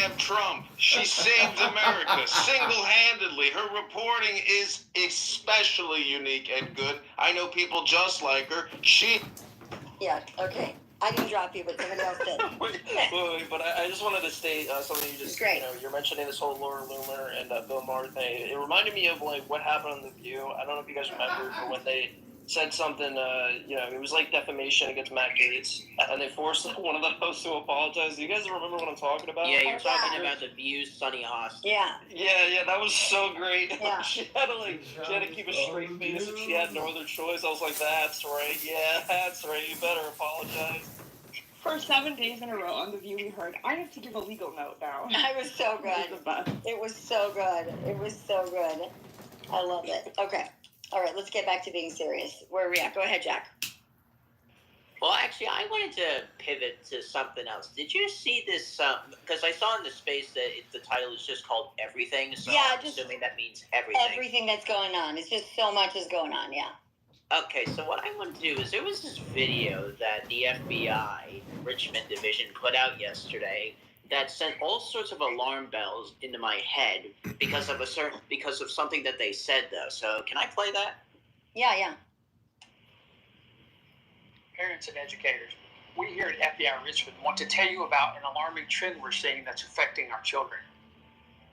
have Trump. She saved America single-handedly. Her reporting is especially unique and good. I know people just like her. Yeah, okay. I didn't drop you, but somebody else did. wait, but I just wanted to state something you just, you're mentioning this whole Laura Loomer and Bill Maher thing. It reminded me of, like, what happened on The View. I don't know if you guys remember, but when they said something, it was like defamation against Matt Gaetz, and they forced one of the hosts to apologize. Do you guys remember what I'm talking about? Yeah, you're talking about The View's Sonny Haas. Yeah. Yeah, that was so great. Yeah. She had to keep a straight face if she had no other choice. I was like, that's right. Yeah, that's right. You better apologize. For 7 days in a row on The View, we heard, I have to give a legal note now. It was so good. It was so good. It was so good. I love it. Okay. All right, let's get back to being serious. Where are we at? Go ahead, Jack. Well, actually, I wanted to pivot to something else. Did you see this? Because I saw in the space that the title is just called Everything, so yeah, I'm assuming that means everything. Everything that's going on. It's just so much is going on, yeah. Okay, so what I want to do is there was this video that the FBI Richmond Division put out yesterday that sent all sorts of alarm bells into my head because of something that they said, though. So can I play that? Yeah. Parents and educators, we here at FBI Richmond want to tell you about an alarming trend we're seeing that's affecting our children.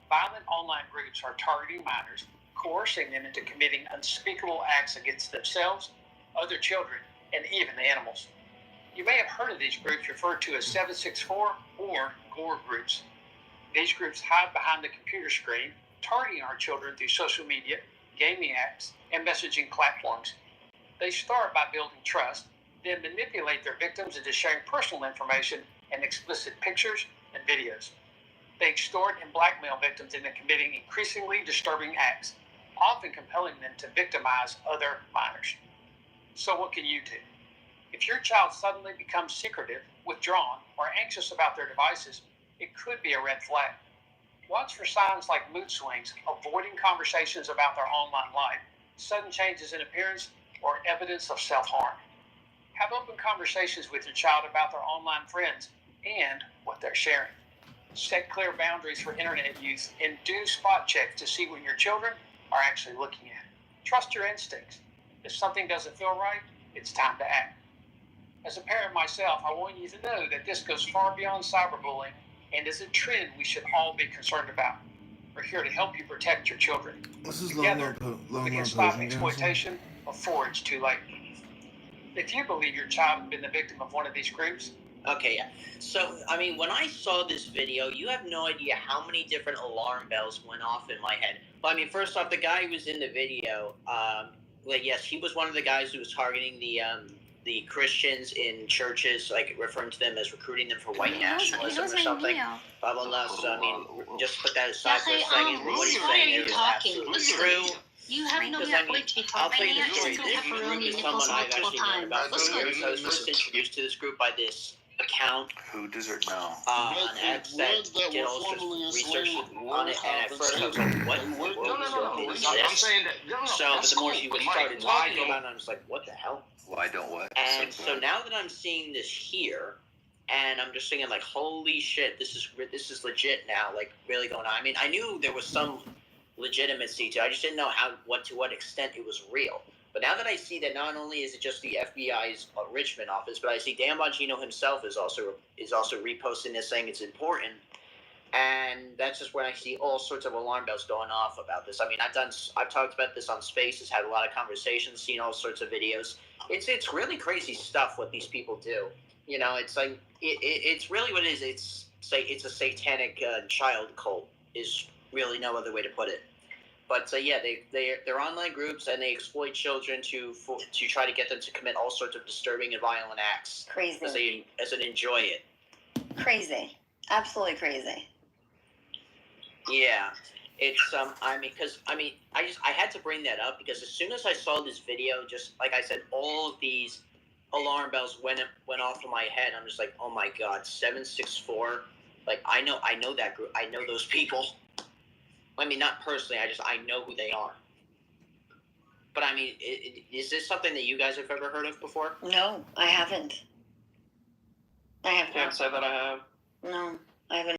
Violent online groups are targeting minors, coercing them into committing unspeakable acts against themselves, other children, and even animals. You may have heard of these groups referred to as 764 or Gore groups. These groups hide behind the computer screen, targeting our children through social media, gaming apps, and messaging platforms. They start by building trust, then manipulate their victims into sharing personal information and explicit pictures and videos. They extort and blackmail victims into committing increasingly disturbing acts, often compelling them to victimize other minors. So what can you do? If your child suddenly becomes secretive, withdrawn, or anxious about their devices, it could be a red flag. Watch for signs like mood swings, avoiding conversations about their online life, sudden changes in appearance, or evidence of self-harm. Have open conversations with your child about their online friends and what they're sharing. Set clear boundaries for internet use and do spot checks to see what your children are actually looking at. Trust your instincts. If something doesn't feel right, it's time to act. As a parent myself, I want you to know that this goes far beyond cyberbullying and is a trend we should all be concerned about. We're here to help you protect your children. Together, we can stop exploitation before it's too late. If you believe your child has been the victim of one of these groups, okay, yeah. So, I mean, when I saw this video, you have no idea how many different alarm bells went off in my head. But, I mean, first off, the guy who was in the video, yes, he was one of the guys who was targeting the Christians in churches, like referring to them as recruiting them for white nationalism or something. Blah, blah, blah. So, I mean, just put that aside for a second. What he's saying there is absolutely true. You have no right to talk. I'll tell you the story. This group is someone I've actually known about for years. I was first introduced to this group by this account. Who does it know? On X that did all sorts of research on it, and at first I was like, what in the world is this? So, but the more she started talking about it, I was like, what the hell? Why don't what? And so now that I'm seeing this here, and I'm just thinking like, holy shit, this is legit now, like really going on. I mean, I knew there was some legitimacy to it. I just didn't know to what extent it was real. But now that I see that not only is it just the FBI's Richmond office, but I see Dan Bongino himself is also reposting this, saying it's important, and that's just when I see all sorts of alarm bells going off about this. I mean, I've talked about this on Spaces, had a lot of conversations, seen all sorts of videos. It's really crazy stuff what these people do. You know, it's like it's really what it is. It's a satanic child cult is really no other way to put it. But yeah, they're online groups and they exploit children to try to get them to commit all sorts of disturbing and violent acts. Crazy. As they enjoy it. Crazy. Absolutely crazy. Yeah, it's I had to bring that up because as soon as I saw this video, just like I said, all of these alarm bells went off in my head. I'm just like, oh my god, 764. Like I know that group. I know those people. I mean, not personally. I know who they are. But I mean, is this something that you guys have ever heard of before? No, I haven't. I have Can't say that I have. No, I haven't.